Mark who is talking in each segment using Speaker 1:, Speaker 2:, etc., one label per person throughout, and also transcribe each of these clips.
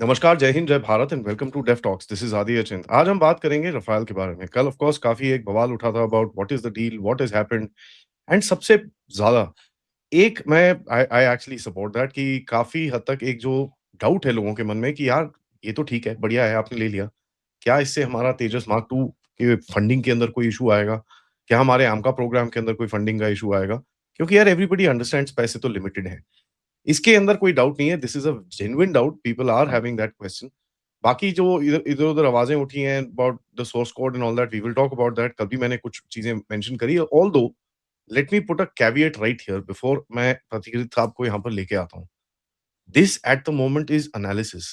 Speaker 1: नमस्कार, जय हिंद, जय Bharat and welcome to Def Talks. This is Aadi Achint. आज हम बात करेंगे रफ़ाल के बारे में। कल ऑफ कोर्स काफ़ी एक बवाल उठा था about what is the deal, what has happened and सबसे ज़्यादा एक मैं आई आई एक्चुअली सपोर्ट दैट कि काफ़ी हद तक एक जो डाउट है लोगों के मन में कि यार ये तो ठीक है, बढ़िया है, आपने ले लिया। क्या इससे हमारा तेजस मार्क 2 के फंडिंग के अंदर कोई इश्यू आएगा? क्या हमारे आमका प्रोग्राम के अंदर कोई फंडिंग का इश्यू आएगा? क्योंकि यार एवरीबॉडी अंडरस्टैंड्स पैसे तो लिमिटेड हैं। इसके अंदर कोई डाउट नहीं है, this is a genuine doubt, people are having that question. बाकी जो इधर-उधर आवाज़ें उठी हैं about the source code and all that, we will talk about that. कल भी मैंने कुछ चीज़ें मेंशन करी है, although let me put a caveat right here before मैं प्रतिक्रिया साहब को यहाँ पर लेके आता हूँ। This at the moment is analysis.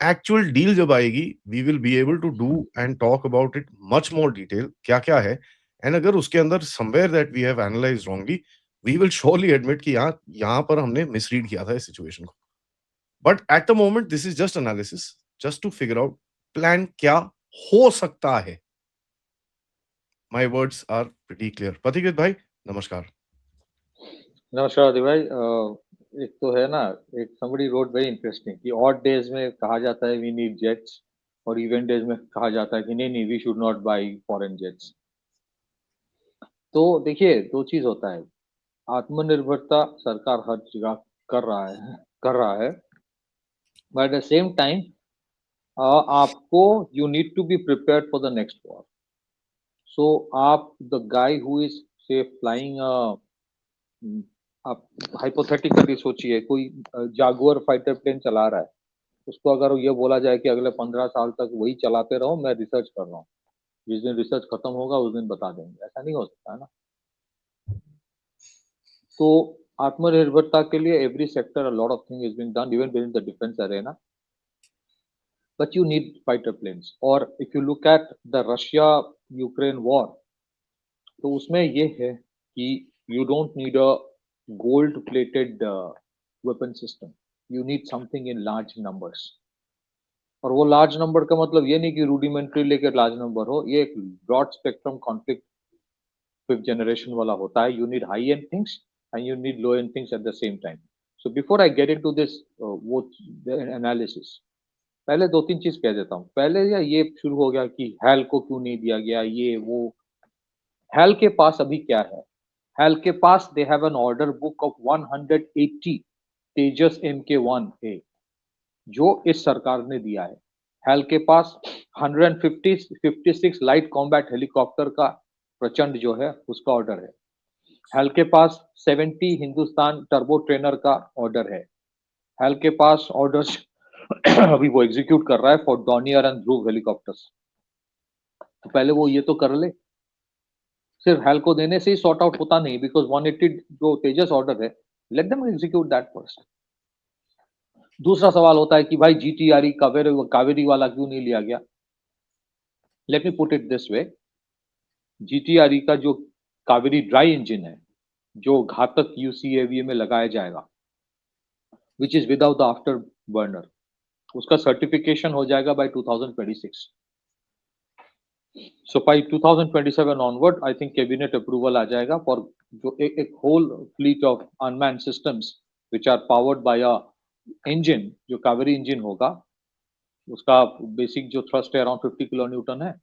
Speaker 1: Actual deal जब आएगी, we will be able to do and talk about it much more detail क्या-क्या है एंड अगर उसके अंदर somewhere that we have analysed wrongly, we will surely admit कि यहाँ यहाँ पर हमने मिसरीड किया था इस सिचुएशन को। But at the moment this is just analysis, just to figure out plan क्या हो सकता है। My words are pretty clear. Pathikrit भाई, नमस्कार।
Speaker 2: नमस्कार आदि भाई। एक तो है ना, एक somebody wrote very interesting कि ऑड डेज में कहा जाता है वी नीड जेट्स और इवेंट डेज में कहा जाता है कि नहीं नहीं we should not buy foreign jets. तो देखिए दो चीज होता है, आत्मनिर्भरता सरकार हर जगह कर रहा है but at the same time आपको you need to be prepared for the next war. So आप the guy who is say flying, आप हाइपोथेटिकली सोचिए कोई जागुआर फाइटर प्लेन चला रहा है, उसको अगर ये बोला जाए कि अगले 15 साल तक वही चलाते रहो, मैं रिसर्च कर रहा हूँ, जिस दिन रिसर्च खत्म होगा उस दिन बता देंगे, ऐसा नहीं हो सकता है ना। तो आत्मनिर्भरता के लिए every sector a lot of thing is being done even within the defence arena, but you need fighter planes. और if you look at the Russia Ukraine war, तो उसमें ये है कि you don't need a gold plated weapon system, you need something in large numbers. और वो large number का मतलब ये नहीं कि रूडिमेंट्री लेकर लार्ज नंबर हो, ये एक broad spectrum conflict fifth generation वाला होता है। You need high end things and you need low end things at the same time. So before I get into this वो एनालिसिस, पहले दो तीन चीज कह देता हूँ। पहले या ये शुरू हो गया कि हेल को क्यों नहीं दिया गया, ये वो। हेल के पास अभी क्या है? हेल के पास they have an order book of 180 Tejas MK1A जो इस सरकार ने दिया है। हेल के पास 156 लाइट कॉम्बैट हेलीकॉप्टर का प्रचंड जो है उसका ऑर्डर है। हेल के पास 70 हिंदुस्तान टर्बो ट्रेनर का ऑर्डर है। हेल के पास ऑर्डर्स अभी वो एग्जीक्यूट कर रहा है for Dornier and Dhruv helicopters. तो पहले वो ये तो कर ले। सिर्फ हेल को देने से ही सॉर्ट आउट होता नहीं, बिकॉज 180 जो तेजस ऑर्डर है, let them execute that first. दूसरा सवाल होता है कि भाई GTRE कावेरी वाला क्यों नहीं लिया गया? Late me put it this way, GTRE का जो कावेरी ड्राई इंजन है, जो घातक UCAV में लगाया जाएगा, which is without the afterburner, उसका सर्टिफिकेशन हो जाएगा by 2026। So by 2027 onward I think cabinet approval आ जाएगा फॉर जो एक whole fleet of unmanned systems which are powered by a engine, जो कावेरी इंजन होगा। उसका बेसिक जो थ्रस्ट है अराउंड 50 किलो न्यूटन है।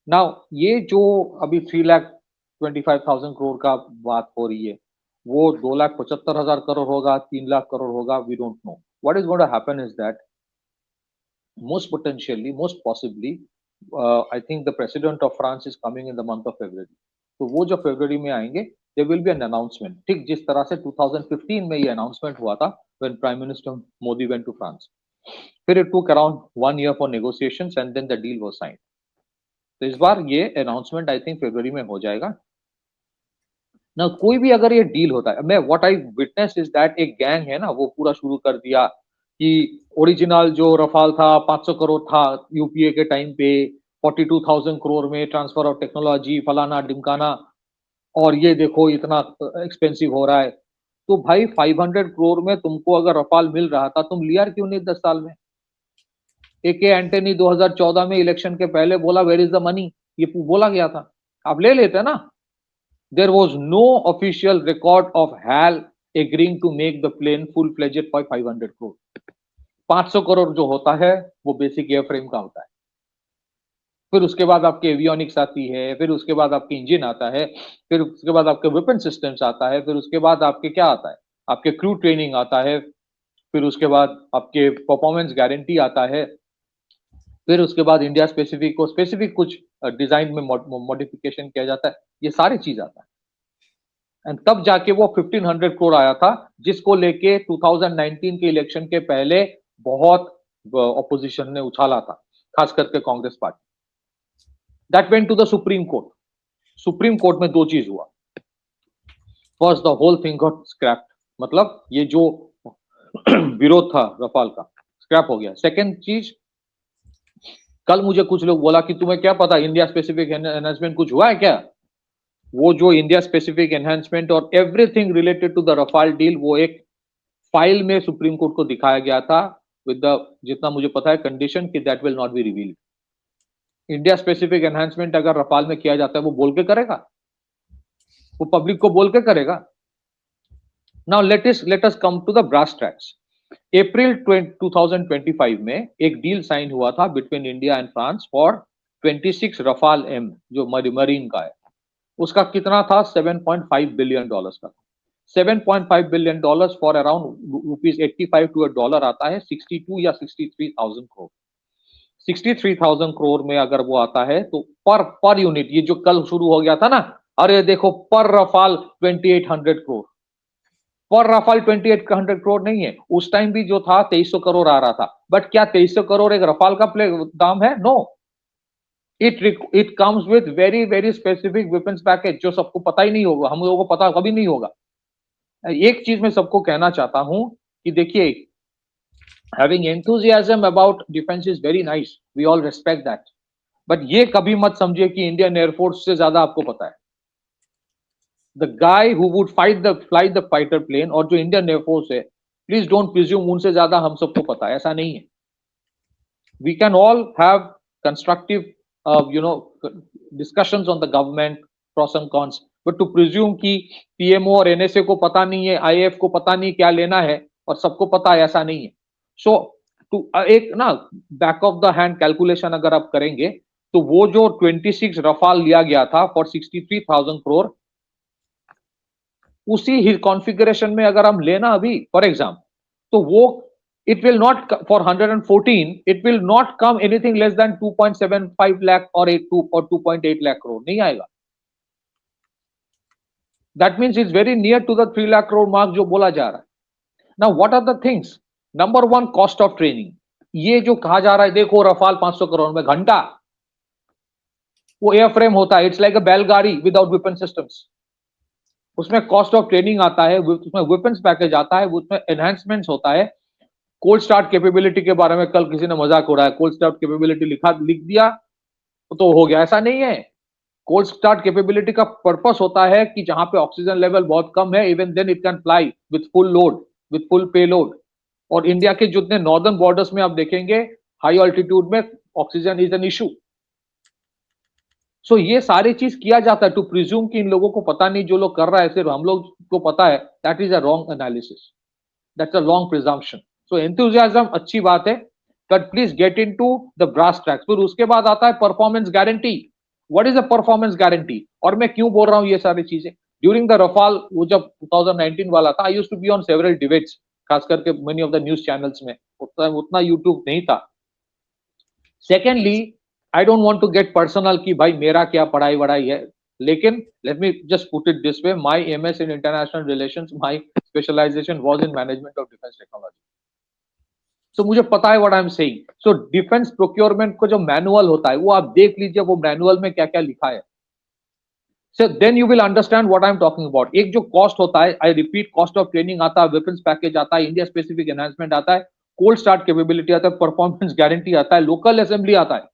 Speaker 2: नाउ ये जो अभी 3,25,000 करोड़ का बात हो रही है, वो 2,75,000 करोड़ होगा, 3 लाख करोड़ होगा, we don't know. What is going to happen is that most potentially, most possibly, I think the president of France is coming in the month of February. तो वो जो फरवरी में आएंगे, there will be an announcement, ठीक जिस तरह से 2015 में ये अनाउंसमेंट हुआ था when Prime Minister Modi went to France. फिर it took around 1 year for negotiations and then the deal was signed. तो इस बार ये अनाउंसमेंट आई थिंक फरवरी में हो जाएगा ना। कोई भी अगर ये डील होता है, मैं what I witness is that एक गैंग है ना, वो पूरा शुरू कर दिया कि ओरिजिनल जो रफाल था 500 करोड़ था यूपीए के टाइम पे, 42,000 करोड़ में ट्रांसफर ऑफ टेक्नोलॉजी फलाना ढिमकाना, और ये देखो इतना एक्सपेंसिव हो रहा है। तो भाई 500 करोड़ में तुमको अगर रफाल मिल रहा था, तुम लिया क्यों नहीं 10 साल में? AK एंटनी 2014 में इलेक्शन के पहले बोला वेयर इज द मनी, ये बोला गया था, आप ले लेते ना। There was no official record of HAL agreeing to make the plane full-fledged for 500 crore. 500 crore जो होता है वो बेसिक एयर फ्रेम का होता है। फिर उसके बाद आपके एवियोनिक्स आती है, फिर उसके बाद आपके इंजन आता है, फिर उसके बाद आपके वेपन सिस्टम्स आता है, फिर उसके बाद आपके क्या आता है, आपके क्रू ट्रेनिंग आता है, फिर उसके बाद आपके परफॉर्मेंस गारंटी आता है, फिर उसके बाद इंडिया स्पेसिफिक को स्पेसिफिक कुछ डिजाइन में मॉडिफिकेशन किया जाता है, ये सारी चीज आता है। एंड तब जाके वो 1500 करोड़ आया था, जिसको लेके 2019 के इलेक्शन के पहले बहुत ऑपोजिशन ने उछाला था, खास करके Congress party. That went to the supreme court. Supreme court में दो चीज हुआ। First, the whole thing got scrap, मतलब ये जो विरोध था रफाल का, स्क्रैप हो गया। सेकेंड चीज, कल मुझे कुछ लोग बोला कि तुम्हें क्या पता इंडिया स्पेसिफिक एनहांसमेंट कुछ हुआ है क्या? वो जो इंडिया स्पेसिफिक एनहांसमेंट और everything related to the Rafale deal, वो एक फाइल में सुप्रीम कोर्ट को दिखाया गया था विद द, जितना मुझे पता है, कंडीशन कि that will not be revealed. India specific enhancement अगर रफाल में किया जाता है, वो बोल के करेगा, वो पब्लिक को बोल के करेगा। Now let us come to the brass tracks. April 2025 में एक डील साइन हुआ था between India and France for 26 Rafale M, जो मरीन का है। उसका कितना था? $7.5 बिलियन का। $7.5 बिलियन फॉर अराउंड ₹85 टू $1 आता है 62 या 63,000 करोड़। 63,000 करोड़ में अगर वो आता है तो पर यूनिट, ये जो कल शुरू हो गया था ना, अरे देखो पर रफाल 2800 करोड़, पर रफाल 2800 करोड़ नहीं है। उस टाइम भी जो था 2300 करोड़ आ रहा था, बट क्या 2300 करोड़ एक रफाल का दाम है? No, it comes with very very specific weapons package, जो सबको पता ही नहीं होगा, हम लोगों को पता कभी नहीं होगा। एक चीज मैं सबको कहना चाहता हूं कि देखिए, having enthusiasm about defence is very nice, we all respect that, but ये कभी मत समझिए कि इंडियन एयरफोर्स से ज्यादा आपको पता है। The guy who would fly the fighter plane, और जो इंडियन एयरफोर्स है, प्लीज डोंट प्रिज्यूम उनसे ज्यादा हम सबको पता है, ऐसा नहीं है। We can all have constructive discussions on the government, pros and cons, but to presume कि पीएमओ और एनएसए को पता नहीं है, आईएएफ को पता नहीं क्या लेना है और सबको पता है, ऐसा नहीं है। सो एक ना back of the hand calculation अगर आप करेंगे, तो वो जो 26 रफाल लिया गया था फॉर 63,000 करोड़, उसी ही कॉन्फ़िगरेशन में अगर हम लेना अभी फॉर एग्जाम्पल, तो वो it will not, for 114 it will not come anything less than 2.75 lakh or 2.8 lakh crore, नहीं आएगा। That means it's very near to the 3 lakh crore mark जो बोला जा रहा है। Now what are the things? Number one, cost of training। ये जो कहा जा रहा है, देखो रफाल 500 करोड़ में घंटा, वो एयर फ्रेम होता है, इट्स लाइक अ बैलगाड़ी विदाउट वेपन सिस्टम्स। उसमें कॉस्ट ऑफ ट्रेनिंग आता है, उसमें वेपन्स पैकेज आता है, उसमें एनहांसमेंट्स होता है। कोल्ड स्टार्ट कैपेबिलिटी के बारे में कल किसी ने मजाक उड़ाया, कोल्ड स्टार्ट कैपेबिलिटी लिख दिया तो हो गया, ऐसा नहीं है। कोल्ड स्टार्ट कैपेबिलिटी का पर्पस होता है कि जहां पे ऑक्सीजन लेवल बहुत कम है, even then it can fly with full load, with full payload. और इंडिया के जितने नॉर्दर्न बॉर्डर्स में आप देखेंगे, हाई ऑल्टीट्यूड में oxygen is an issue. So ये सारी चीज किया जाता है टू प्रिज्यूम कि इन लोगों को पता नहीं, जो लोग कर रहा है सिर्फ हम लोग को पता है, that is a wrong analysis, that's a wrong presumption. So enthusiasm अच्छी बात है, but please get into the brass tacks. फिर उसके बाद आता है performance guarantee. What is a performance guarantee, और मैं क्यों बोल रहा हूं ये सारी चीजें? ड्यूरिंग द रफाल, वो जब 2019 वाला था, I used to be on several debates, खास करके many of the news channels में, उतना यूट्यूब नहीं था। Secondly, I don't want to get personal कि भाई मेरा क्या पढ़ाई वढ़ाई है, लेकिन let me just put it this way, my MS in international relations, my specialisation was in management of defence technology. So मुझे पता है what I am saying. So defence procurement को जो मैनुअल होता है, वो आप देख लीजिए, वो मैनुअल में क्या क्या लिखा है। So then you will understand what I am talking about. एक जो कॉस्ट होता है, I repeat, cost of training आता है, वेपन्स पैकेज आता है, इंडिया स्पेसिफिक एनहांसमेंट आता है, कोल्ड स्टार्ट कैपेबिलिटी आता है, परफॉर्मेंस गारंटी आता है, लोकल असेंबली आता है।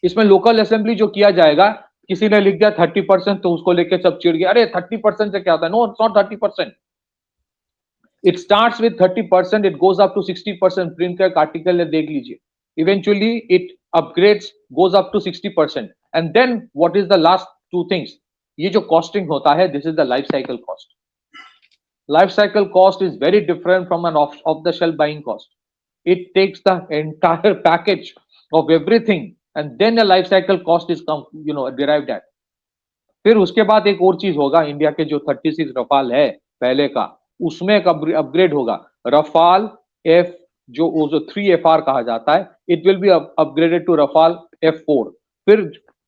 Speaker 2: इसमें लोकल असेंबली जो किया जाएगा, किसी ने लिख दिया 30%, तो उसको लेके सब चिढ़ गया, अरे 30% से क्या होता है? No, it's not 30%। It starts with 30%, it goes up to 60%, print का एक आर्टिकल है, देख लीजिए। Eventually it upgrades, goes up to 60%, and then what is the last two things? ये जो costing होता है, this is the life cycle cost. Life cycle cost is very different from an off the shelf buying cost. It takes the entire package of everything, and then a life cycle cost is derived at. फिर उसके बाद एक और चीज होगा, India के जो 36 Rafale है पहले का, उसमें एक अपग्रेड होगा। रफाल एफ, जो 3FR कहा जाता है, it will be upgraded to Rafale F4। फिर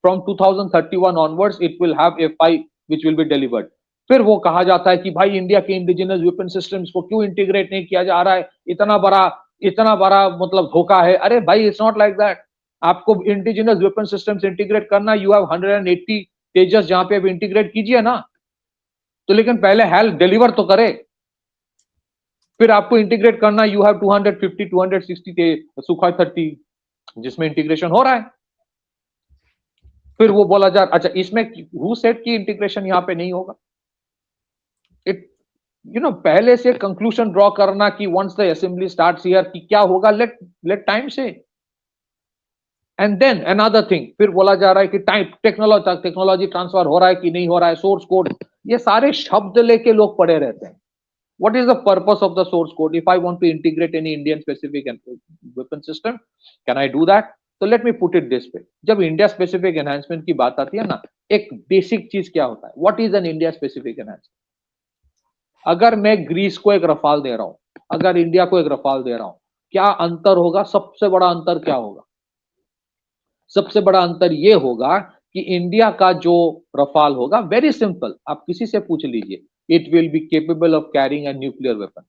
Speaker 2: from 2031 onwards it will have F5 which will be delivered. फिर वो कहा जाता है कि भाई इंडिया के इंडिजिनस वेपन सिस्टम्स को क्यों इंटीग्रेट नहीं किया जा रहा है, इतना बड़ा मतलब धोखा है। अरे भाई, इट्स नॉट लाइक दैट। आपको इंडिजिनस वेपन सिस्टम्स इंटीग्रेट करना, यू हैव 180 तेजस, जहां पे अब इंटीग्रेट कीजिए ना, तो लेकिन पहले हेल डिलीवर तो करे। फिर आपको इंटीग्रेट करना, यू हैव 250 260 सुखाई 30 जिसमें इंटीग्रेशन हो रहा है। फिर वो बोला जा, अच्छा इसमें हु सेड की इंटीग्रेशन यहां पे नहीं होगा। इट पहले से कंक्लूजन ड्रॉ करना कि once the assembly starts here कि क्या होगा, लेट टाइम से। एंड देन अनदर थिंग, फिर बोला जा रहा है कि टाइम टेक्नोलॉजी ट्रांसफर हो रहा है कि नहीं हो रहा है, सोर्स कोड, ये सारे शब्द लेके लोग पड़े रहते हैं। What is the purpose of the source code? If I want to integrate any Indian specific weapon system, can I do that? So let me put it this way. जब India specific enhancement की बात आती है ना, एक basic चीज क्या होता है, what is an India specific enhancement. अगर मैं ग्रीस को एक रफाल दे रहा हूं, अगर इंडिया को एक रफाल दे रहा हूं, क्या अंतर होगा? सबसे बड़ा अंतर क्या होगा? सबसे बड़ा अंतर यह होगा कि इंडिया का जो रफाल होगा, वेरी सिंपल, आप किसी से पूछ लीजिए, it will be capable of carrying a nuclear weapon.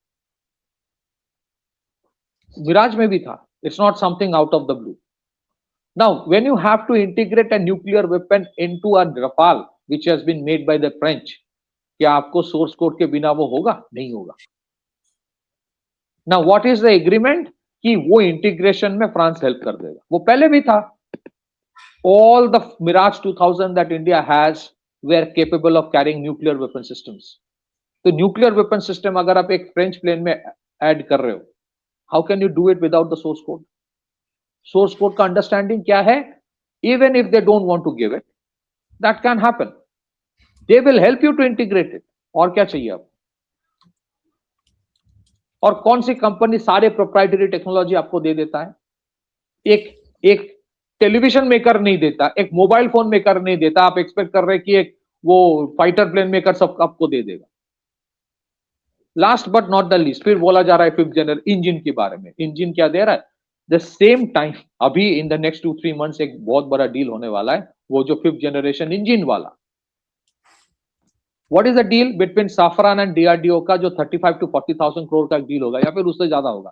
Speaker 2: Miraj में भी था, it's not something out of the blue. Now, when you have to integrate a nuclear weapon into a Rafale, which has been made by the French, क्या आपको source code के बिना वो होगा? नहीं होगा। Now, what is the agreement? कि वो इंटीग्रेशन में फ्रांस हेल्प कर देगा, वो पहले भी था। All the Mirage 2000 that India has were capable of carrying nuclear weapon systems. तो न्यूक्लियर वेपन सिस्टम अगर आप एक फ्रेंच प्लेन में ऐड कर रहे हो, how can you do it without the source code? Source code का अंडरस्टैंडिंग क्या है? Even if they don't want to give it, that can happen, they will help you to integrate it. और क्या चाहिए आपको? और कौन सी कंपनी सारे प्रोप्राइटरी टेक्नोलॉजी आपको दे देता है? एक टेलीविजन मेकर नहीं देता, एक मोबाइल फोन मेकर नहीं देता। आप एक्सपेक्ट कर रहे हैं कि एक वो फाइटर प्लेन मेकर सब आपको दे देगा। Last but not the least, फिर बोला जा रहा है 5th जनरेशन इंजन के बारे में। इंजन क्या दे रहा है? द सेम टाइम, अभी इन द नेक्स्ट 2-3 मंथ्स एक बहुत बड़ा डील होने वाला है, वो जो 5th जनरेशन इंजन वाला। What is the deal between Safran and DRDO का, जो 35 to 40,000 करोड़ का डील होगा, या फिर उससे ज्यादा होगा।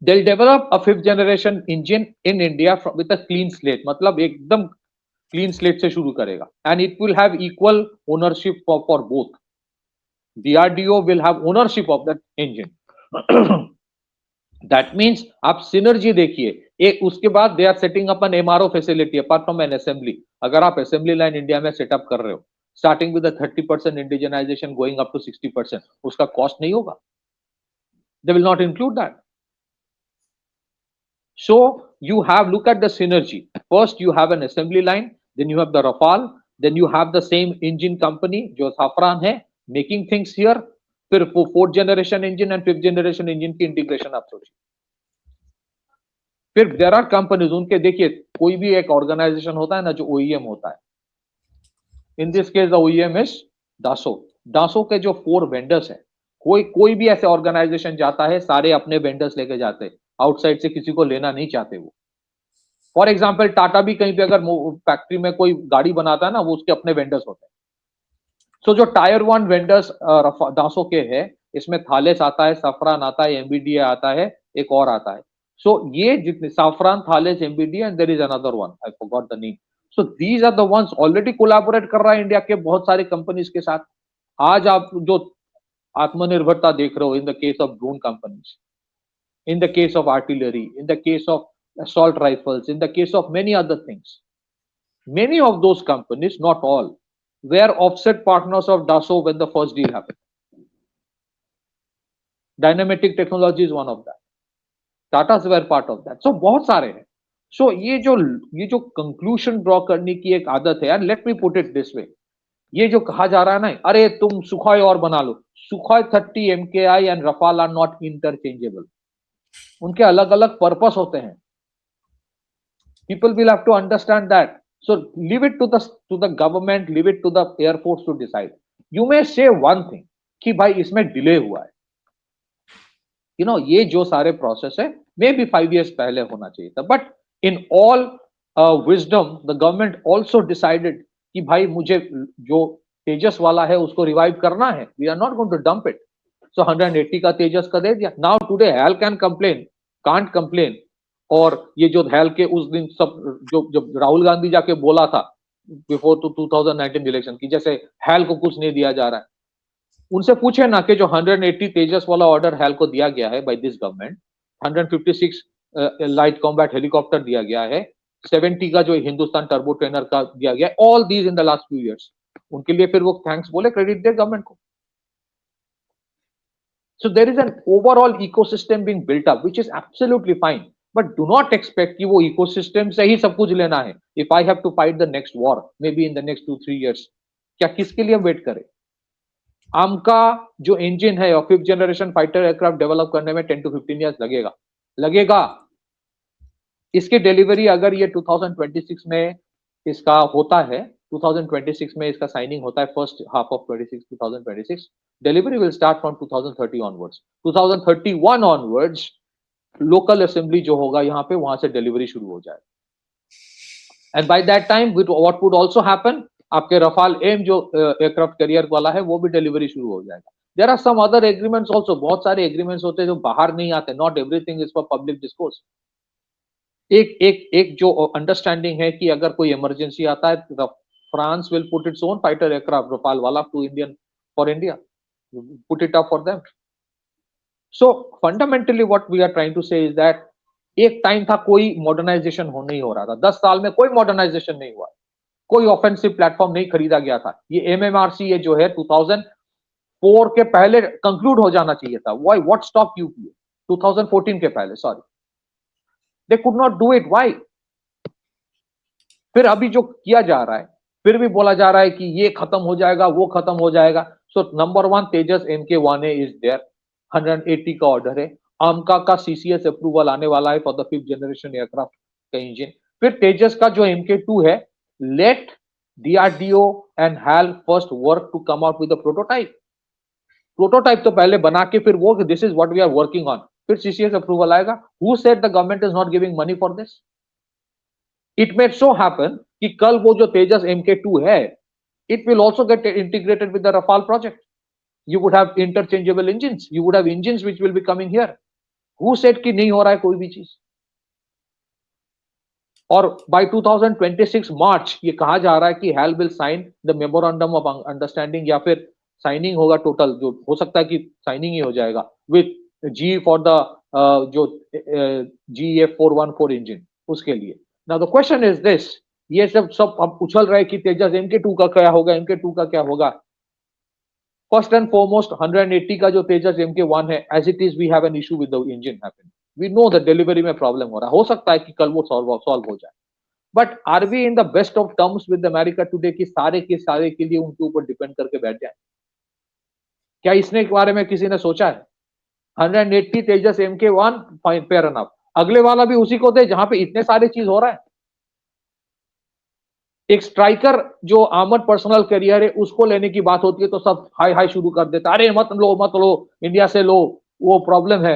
Speaker 2: They'll develop a 5th generation engine in India with a clean slate, मतलब एकदम क्लीन स्लेट से शुरू करेगा, and it will have equal ownership for both. DRDO will have ownership of that engine. That means आप synergy देखिए। एक उसके बाद they are setting up an MRO facility apart from an assembly. अगर आप असेंबली लाइन इंडिया में setup कर रहे हो, starting with 30% indigenisation going up to 60%, उसका कॉस्ट नहीं होगा। They will not include that. So you have, look at the synergy. First you have an assembly line, then you have the Rafale, then you have the same engine company जो Safran है making things here. फिर 4th generation engine and 5th generation engine की integration आप सोचिए। फिर there are companies, उनके देखिए, कोई भी एक ऑर्गेनाइजेशन होता है ना जो OEM होता है, in this case the OEM is दासो। दासो के जो 4 वेंडर्स है, कोई भी ऐसे ऑर्गेनाइजेशन जाता है, सारे अपने वेंडर्स लेके जाते हैं, आउटसाइड से किसी को लेना नहीं चाहते वो। फॉर एग्जाम्पल टाटा भी कहीं पे अगर फैक्ट्री में कोई गाड़ी बनाता है ना, वो उसके अपने वेंडर्स होते हैं। सो जो टायर 1 वेंडर्स दासो के है, इसमें थालेस आता है, सफरान आता है, MBDA आता है, एक और आता है। सो ये जितने Safran, Thales, MBDA and there is another one, I forgot the name. So these are the ones already collaborate कर रहा है इंडिया के बहुत सारे कंपनीज के साथ। आज आप जो आत्मनिर्भरता देख रहे हो in the case of drone companies, in the case of artillery, in the case of assault rifles, in the case of many other things. Many of those companies, not all, were offset partners of Dassault when the first deal happened. Dynamatic Technology is one of that. Tatas were part of that. So बहुत सारे हैं। So ये जो conclusion draw करने की एक आदत है, and let me put it this way, ये जो कहा जा रहा है ना, अरे तुम सुखोई और बना लो, Sukhoi 30 MKI and Rafale are not interchangeable. उनके अलग अलग पर्पस होते हैं. People will have to understand that. So leave it to the government, leave it to the Air Force to decide. You may say one thing कि भाई इसमें delay हुआ है. ये जो सारे प्रोसेस है मे बी 5 years पहले होना चाहिए था. But in all wisdom the government also decided कि भाई मुझे जो तेजस वाला है उसको रिवाइव करना है. We are not going to dump it. So 180 का तेजस का दे दिया. Now today hell can complain, can't complain. और ये जो हेल के उस दिन सब जो राहुल गांधी जाके बोला था बिफोर 2019 इलेक्शन की, जैसे हेल को कुछ नहीं दिया जा रहा है. उनसे पूछे ना कि जो 180 तेजस वाला ऑर्डर हेल को दिया गया है by this government, 156 light combat helicopter दिया गया है, 70 का जो हिंदुस्तान टर्बो ट्रेनर का दिया गया है, all these in the last few years. उनके लिए फिर वो थैंक्स बोले, क्रेडिट दे गवर्नमेंट को. So there is an overall ecosystem being built up, which is absolutely fine. But do not expect कि वो ecosystem से ही सब कुछ लेना है. If I have to fight the next war, maybe in the next 2-3 years, क्या किसके लिए वेट करें? आमका जो इंजन है और 5th generation fighter aircraft develop करने में 10 to 15 years लगेगा. इसकी डिलीवरी अगर ये 2026 में इसका होता है, 2026 में इसका साइनिंग होता है, first half of 2026, delivery will start from 2030 onwards. 2031 onwards local assembly जो होगा यहाँ पे, वहां से डिलीवरी शुरू हो जाए. And by that time what would also happen, आपके रफाल एम जो एयरक्राफ्ट कैरियर वाला है वो भी डिलीवरी शुरू हो जाएगा. There are some other agreements also. बहुत सारे एग्रीमेंट्स होते हैं जो बाहर नहीं आते. Not everything is for public discourse. एक जो अंडरस्टैंडिंग है कि अगर कोई इमरजेंसी आता है, France will put its own fighter aircraft Rafale वाला too for India, put it up for them. So fundamentally what we are trying to say is that एक टाइम था कोई मॉडर्नाइजेशन नहीं हो रहा था. 10 साल में कोई मॉडर्नाइजेशन नहीं हुआ. कोई ऑफेंसिव प्लेटफॉर्म नहीं खरीदा गया था. ये एमएमआरसी ये जो है 2004 के पहले कंक्लूड हो जाना चाहिए था. Why, what stop you? 2014 के पहले, sorry. They could not do it. Why? फिर अभी जो किया जा रहा है, फिर भी बोला जा रहा है कि ये खत्म हो जाएगा, वो खत्म हो जाएगा. So number 1 Tejas MK1A is there. 180 का ऑर्डर है. आमका का सीसीएस अप्रूवल आने वाला है for the 5th generation aircraft का इंजन. फिर तेजस का जो MK2 है, let DRDO and HAL first work to come out with the prototype. Prototype तो पहले बना के फिर वो this is what we are working on, फिर सीसीएस अप्रूवल आएगा. Who said the government is not giving money for this? It may so happen कि कल वो जो तेजस MK2 है, it will also get integrated with the Rafale project. You would have interchangeable engines. You would have engines which will be coming here. Who said कि नहीं हो रहा है कोई भी चीज? और by 2026 मार्च ये कहा जा रहा है कि HAL will sign the memorandum of understanding, या फिर साइनिंग होगा टोटल, जो हो सकता है कि साइनिंग ही हो जाएगा विथ G फॉर द जो GF414 इंजन, उसके लिए. Now the question is this, ये सब अब उछल रहे कि तेजस MK2 का क्या होगा, MK2 का क्या होगा. फर्स्ट एंड फॉरमोस्ट 180 का जो तेजस MK1 है, as it is we have an issue with the engine happening. We know the delivery में प्रॉब्लम हो रहा है. हो सकता है कि कल वो सॉल्व हो जाए. But are we in the best of terms with America today कि सारे के सारे के लिए उनके ऊपर डिपेंड करके बैठ जाए? क्या इसने के बारे में किसी ने सोचा है? 180 तेजस MK1 फाइन, फेयर एनफ. अगले वाला भी उसी को दे जहां पे इतने सारे चीज हो रहा है. एक स्ट्राइकर जो आर्मर्ड पर्सनल कैरियर है उसको लेने की बात होती है तो सब हाई हाई शुरू कर देता है. अरे मत लो, इंडिया से लो, वो प्रॉब्लम है.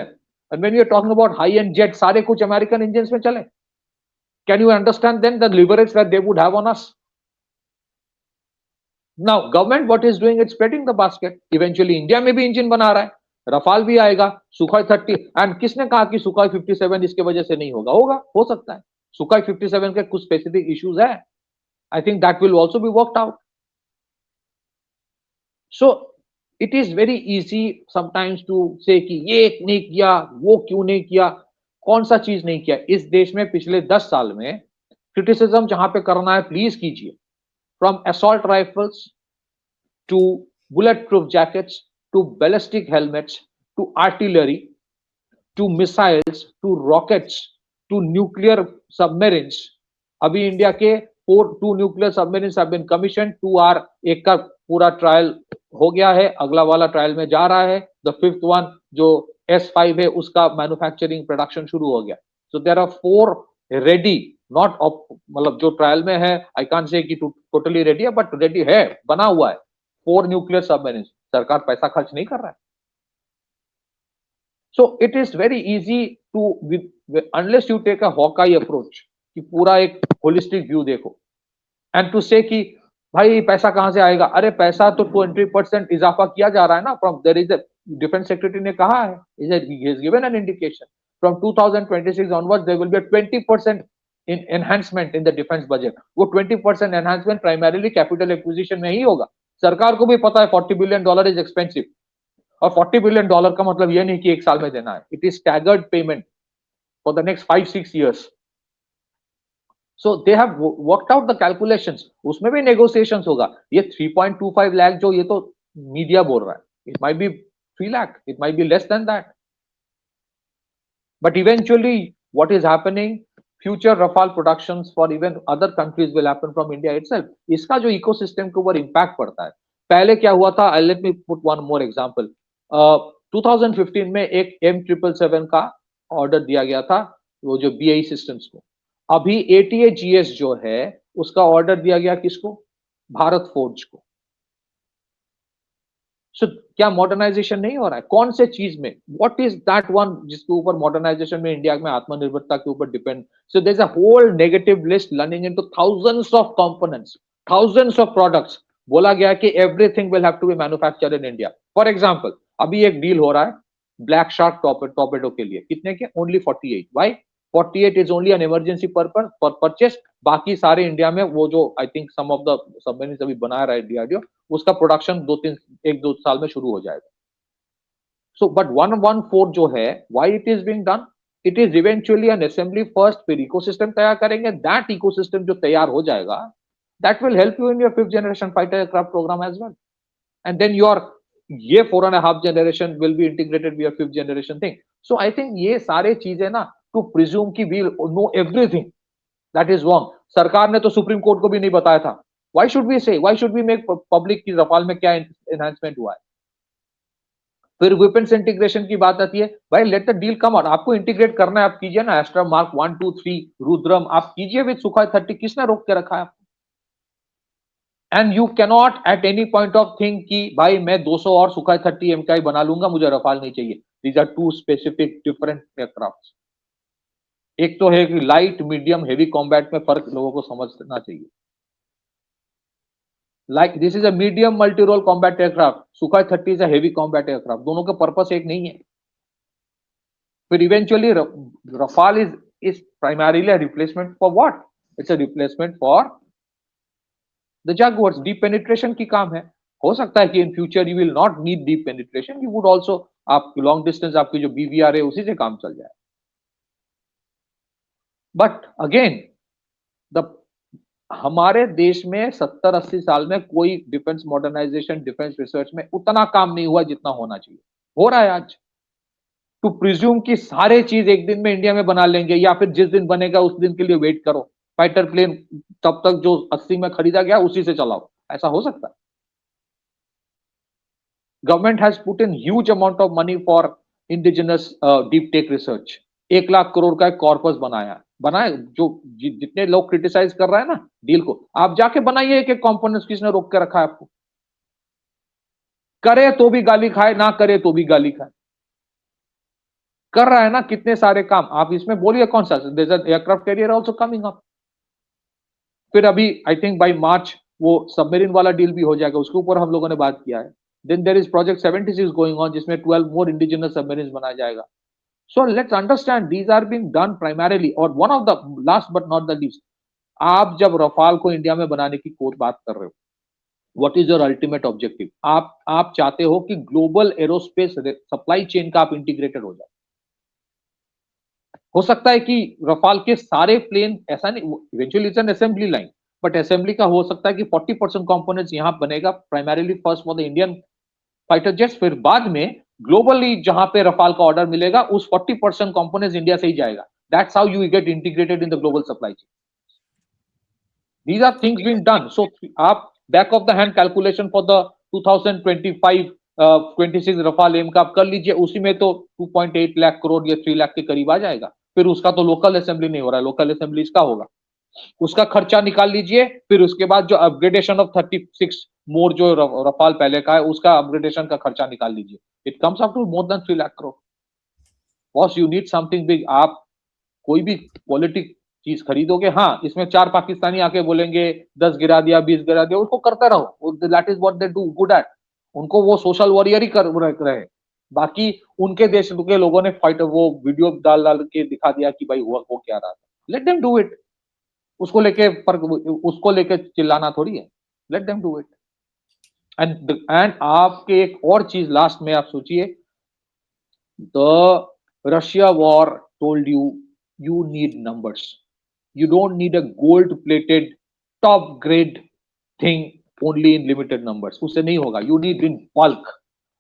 Speaker 2: And when you are talking about high end jet, सारे कुछ अमेरिकन इंजन्स में चले. Can you understand then the leverage that they would have on us? Now government what is doing, it's spreading the basket. Eventually India में भी engine बना रहा है, Rafale भी आएगा, सुखोई 30. एंड किसने कहा कि सुखोई 57 इसके वजह से नहीं होगा? हो सकता है. सुखोई 57 के कुछ स्पेसिफिक इश्यूज है. I think that will also be worked out. So it is very easy sometimes to say कि ये नहीं किया, वो क्यों नहीं किया, कौन सा चीज नहीं किया. इस देश में पिछले 10 साल में क्रिटिसिज्म जहां पे करना है प्लीज कीजिए. From assault rifles to bulletproof jackets to ballistic helmets to artillery to missiles to rockets to nuclear submarines. अभी इंडिया के 2 nuclear submarines have been commissioned. 2 are, एक का पूरा ट्रायल हो गया है, अगला वाला ट्रायल में जा रहा है. द 5th वन जो S5 है उसका मैन्युफैक्चरिंग प्रोडक्शन शुरू हो गया. So there are 4 ready, not मतलब जो ट्रायल में है, आई कांट से कि टोटली रेडी है, बट रेडी है, बना हुआ है. 4 न्यूक्लियर सबमरीन. सरकार पैसा खर्च नहीं कर रहा है. So it is very easy to, unless you take a Hawkeye approach, कि पूरा एक होलिस्टिक व्यू देखो, एंड टू से कि भाई पैसा कहां से आएगा. अरे पैसा तो 20% इजाफा किया जा रहा है ना. From there is, defence secretary ने कहा है, he has given an indication, from 2026 onwards there will be a 20% in enhancement in the defense budget. वो 20% enhancement primarily capital acquisition में ही होगा. सरकार को भी पता है $40 billion इज एक्सपेंसिव, और $40 billion का मतलब ये नहीं कि एक साल में देना है. It is staggered payment for the next 5-6 years. So they have worked out the calculations. उसमें भी negotiations होगा. ये 3.25 lakh जो ये तो मीडिया बोल रहा है, it might be 3 lakh, it might be less than that. But eventually, what is happening? Future Rafale productions for even other countries will happen from India itself. इसका जो ecosystem के ऊपर impact पड़ता है. पहले क्या हुआ था? Let me put one more example. 2015 में एक M777 का ऑर्डर दिया गया था, वो जो BAE सिस्टम्स को. अभी ATAGS जो है उसका ऑर्डर दिया गया किसको? भारत फोर्ज को. सो क्या मॉडर्नाइजेशन नहीं हो रहा है? कौन से चीज में? व्हाट इज दैट वन जिसके ऊपर मॉडर्नाइजेशन में इंडिया में आत्मनिर्भरता के ऊपर depend? So there is a whole negative list running into thousands of components, thousands of products. बोला गया कि everything will have to be manufactured in India. For example, अभी एक डील हो रहा है ब्लैक शार्क टॉर्पेडो के लिए. कितने के? Only 48. Why? 48 is only an emergency purpose for purchase. बाकी सारे इंडिया में वो जो I think some of the submarine अभी बना रहा है डीआरडीओ, उसका प्रोडक्शन 1-2 साल में शुरू हो जाएगा. सो बट 114 जो है, why it is being done? It is eventually an assembly first, फिर इकोसिस्टम तैयार करेंगे. दैट इकोसिस्टम जो तैयार हो जाएगा, that will help you in your 5th generation fighter aircraft programme as well. And then your ये 4.5 generation will be integrated with your 5th generation thing. So I think ये सारे चीजें ना, टू प्रिज्यूम कि we know everything, that is wrong. सरकार ने तो supreme court को भी नहीं बताया था. Why should we say? Why should we make public कि रफाल में क्या enhancement हुआ है? फिर weapons integration की बात आती है. भाई let the deal come out. आपको इंटीग्रेट करना है, आप कीजिए ना. एस्ट्रा मार्क 1, 2, 3 रुद्रम आप कीजिए विद सुखाई 30. किसने रोक के रखा है आपको? And you cannot at any point of think कि भाई मैं 200 और सुखाई 30 MKI बना लूंगा, मुझे रफाल नहीं चाहिए. These are two specific different aircraft. एक तो है कि लाइट, मीडियम, हेवी कॉम्बैट में फर्क लोगों को समझना चाहिए. Like this is a medium multi-role combat aircraft. Sukhoi 30 is a heavy combat aircraft. दोनों का पर्पस एक नहीं है. फिर eventually Rafale is primarily a replacement for what? It's a replacement for the Jaguars. Deep penetration की काम है. हो सकता है कि in future you will not need deep penetration. You would also आप long distance आपकी जो BVR है उसी से काम चल जाए. But again, the हमारे देश में 70-80 साल में कोई डिफेंस मॉडर्नाइजेशन, डिफेंस रिसर्च में उतना काम नहीं हुआ जितना होना चाहिए. हो रहा है आज. टू प्रिज्यूम कि सारे चीज एक दिन में इंडिया में बना लेंगे, या फिर जिस दिन बनेगा उस दिन के लिए वेट करो. फाइटर प्लेन तब तक जो 80 में खरीदा गया उसी से चलाओ. ऐसा हो सकता है? Government has put in huge amount of money for indigenous deep tech research. 1 lakh crore का एक कॉर्पस बनाए. जो जितने लोग क्रिटिसाइज कर रहे हैं ना डील को, आप जाके बनाइए एक एक कंपोनेंट्स. किसने रोक के रखा है आपको? करे तो भी गाली खाए, ना करे तो भी गाली खाए. कर रहा है ना कितने सारे काम. आप इसमें बोलिए कौन सा? Aircraft carrier also coming up. फिर अभी आई थिंक बाय मार्च वो सबमरीन वाला डील भी हो जाएगा. उसके ऊपर हम लोगों ने बात किया है. Then there is project 76 going on, जिसमें 12 मोर इंडिजिनस सबमरीन्स बनाया जाएगा. So let's understand these are being done primarily, और one of the last but not the least, आप जब रफाल को इंडिया में बनाने की बात कर रहे हो, what is your ultimate objective? आप चाहते हो कि ग्लोबल एरोस्पेस सप्लाई चेन का आप इंटीग्रेटेड हो जाए. हो सकता है कि रफाल के सारे प्लेन ऐसा नहीं, eventually it's an assembly line, but assembly का हो सकता है कि 40% कंपोनेंट्स यहां बनेगा primarily first for the Indian fighter jets. फिर बाद में ग्लोबली जहां पे रफाल का ऑर्डर मिलेगा उस 40% कंपोनेंट्स इंडिया से ही जाएगा. That's how you get integrated in the global supply chain. These are things being done. So आप back of the hand calculation for the 2025 26 Rafale M का आप कर लीजिए, उसी में तो 2.8 लाख करोड़ या 3 लाख के करीब आ जाएगा। फिर उसका तो लोकल असेंबली नहीं हो रहा है, लोकल असेंबली इसका होगा। उसका खर्चा निकाल लीजिए, फिर उसके बाद जो अपग्रेडेशन ऑफ 36 मोर जो रफाल पहले का है, उसका अपग्रेडेशन का खर्चा निकाल लीजिए। It comes up to more than 3 lakh crore. Boss you need something big. आप कोई भी पॉलिटिक चीज खरीदोगे, हाँ इसमें 4 पाकिस्तानी आके बोलेंगे 10 गिरा दिया, 20 गिरा दिया, उसको करते रहो, that is what they do good at. उनको वो सोशल वॉरियर ही कर रहे। बाकी उनके देश के लोगों ने फाइट वो वीडियो डाल डाल के दिखा दिया कि भाई हुआ वो क्या रहा था। Let them do it. उसको लेके चिल्लाना थोड़ी है। Let them do it. And आपके एक और चीज लास्ट में आप सोचिए, the Russia war told you you need numbers. You don't need a gold plated top grade thing only in limited numbers. उससे नहीं होगा। You need in bulk.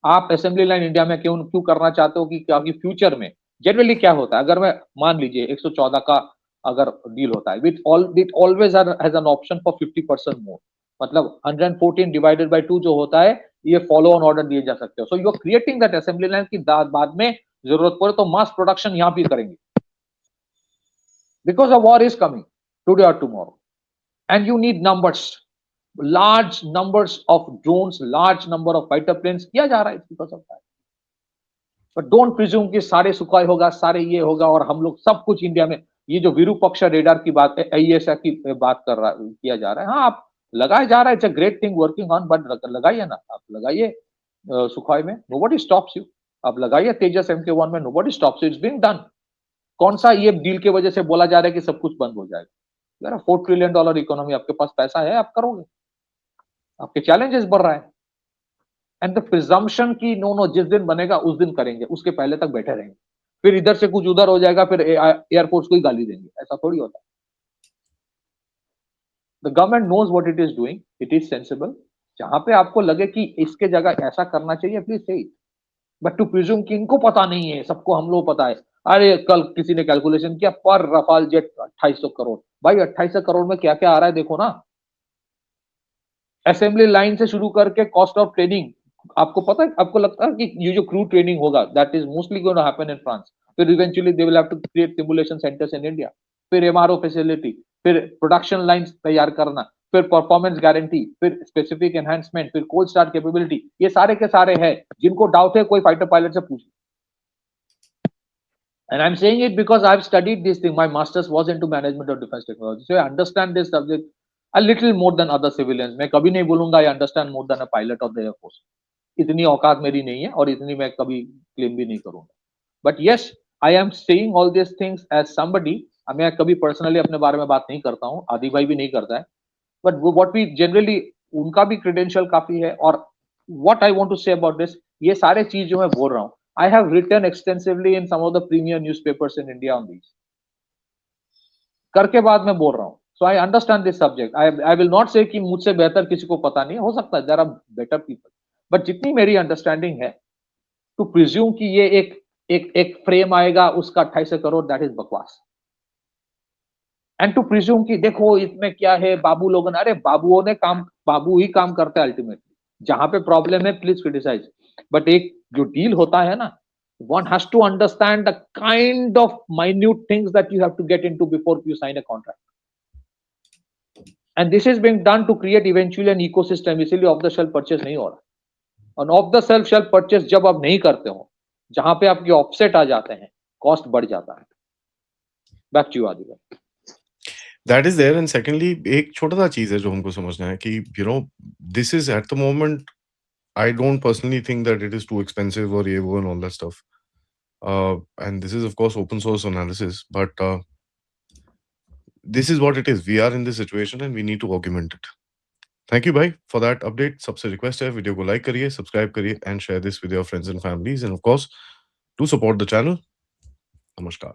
Speaker 2: आप असेंबली लाइन इंडिया में क्यों क्यों करना चाहते हो कि क्योंकि फ्यूचर में जनरली क्या होता है, अगर मैं मान लीजिए 114 का अगर डील होता है, it always has an option for 50% मोर। मतलब 114 डिवाइडेड बाय 2 जो होता है, ये फॉलो ऑन ऑर्डर दिए जा सकते हो। So you are creating that assembly line की बाद में जरूरत पड़े तो मास प्रोडक्शन यहां भी करेंगे, because a war is coming today और tomorrow and you need numbers, large numbers of drones, large number of fighter planes किया जा रहा है because of that. But don't presume कि सारे सुखाई होगा, सारे ये होगा और हम लोग सब कुछ इंडिया में। ये जो विरूपक्ष रेडार की बात है, आईएसआर की बात कर रहा किया जा रहा है, हाँ आप लगाया जा रहा है, it's a great thing working on, but लगाइए ना, आप लगाइए सुखाई में, नोबडी स्टॉप्स यू। आप लगाइए तेजस MK1 में, nobody stops you, it's being done. कौन सा ये डील की वजह से बोला जा रहा है कि सब कुछ बंद हो जाएगा? यार $4 ट्रिलियन इकोनॉमी, आपके पास पैसा है, आप करोगे। आपके चैलेंजेस बढ़ रहा है एंड द प्रिजम्पशन की नो नो जिस दिन बनेगा उस दिन करेंगे, उसके पहले तक बैठे रहेंगे। फिर इधर से कुछ उधर हो जाएगा, फिर एयरफोर्स को ही गाली देंगे, ऐसा थोड़ी होता है। The government knows what it is doing, it is sensible. जहां पे आपको लगे कि इसके जगह ऐसा करना चाहिए, प्लीज से इट। बट टू प्रिज्यूम कि इनको पता नहीं है, सबको हम लोग पता है। अरे कल किसी ने कैलकुलेशन किया पर रफाल जेट 2800 करोड़। भाई 2800 करोड़ में क्या क्या आ रहा है देखो ना। असेंबली लाइन से शुरू करके कॉस्ट ऑफ ट्रेनिंग, आपको पता है, आपको लगता है कि ये जो क्रू ट्रेनिंग होगा that is mostly going to happen in France. फिर eventually they will have to create simulation centres in India. फिर एमआरओ फैसिलिटी, फिर प्रोडक्शन लाइंस तैयार करना, फिर परफॉर्मेंस गारंटी, फिर स्पेसिफिक एनहांसमेंट, फिर कोल्ड स्टार्ट कैपेबिलिटी, ये सारे के सारे हैं। जिनको डाउट है कोई फाइटर पायलट से पूछिए। And I'm saying it because I've studied this thing. My master's was into management of defense technology. So I understand this subject a little more than other civilians. मैं कभी नहीं बोलूंगा I understand more than a pilot of the air force. इतनी औकात मेरी नहीं है और इतनी मैं कभी क्लेम भी नहीं करूंगा. But yes, I am saying all these things as somebody. मैं कभी पर्सनली अपने बारे में बात नहीं करता हूँ, आदि भाई भी नहीं करता है. But what we generally, उनका भी credential काफी है. और what I want to say about this, ये सारे चीज जो मैं बोल रहा हूँ, I have written extensively in some of the premier newspapers in India on these. करके बाद मैं बोल रहा हूँ. So I understand this subject. I will not say कि मुझसे बेहतर किसी को पता नहीं, हो सकता है there are better people. But जितनी मेरी understanding है, to presume कि ये एक फ्रेम आएगा उसका 28 करोड़, that is बकवास. And to presume कि देखो इसमें क्या है, बाबू लोगों ने, अरे बाबुओं ने काम, बाबू ही काम करते हैं अल्टीमेटली. जहां पे प्रॉब्लम है प्लीज क्रिटिसाइज. बट एक जो डील होता है ना, one has to understand the kind of minute things that you have to get into before you sign a contract. And this is being done to create eventually an ecosystem. इसीलिए of the shelf purchase नहीं हो रहा. और of the shelf purchase जब आप नहीं करते हो, जहां पे आपके ऑफसेट आ जाते हैं, कॉस्ट बढ़ जाता है. बैक टू यू आदि भाई.
Speaker 1: That is there and secondly एक छोटा सा चीज है जो हमको समझना है कि this is eight the moment I don't personally think that it is too expensive और ये वो and all that stuff. And this is of course open source analysis, but this is what it is. We are in this situation and we need to augment it. Thank you bhai for that update. सबसे request है video को like करिए, subscribe करिए and share this with your friends and families, and of course do support the channel. Namaskar.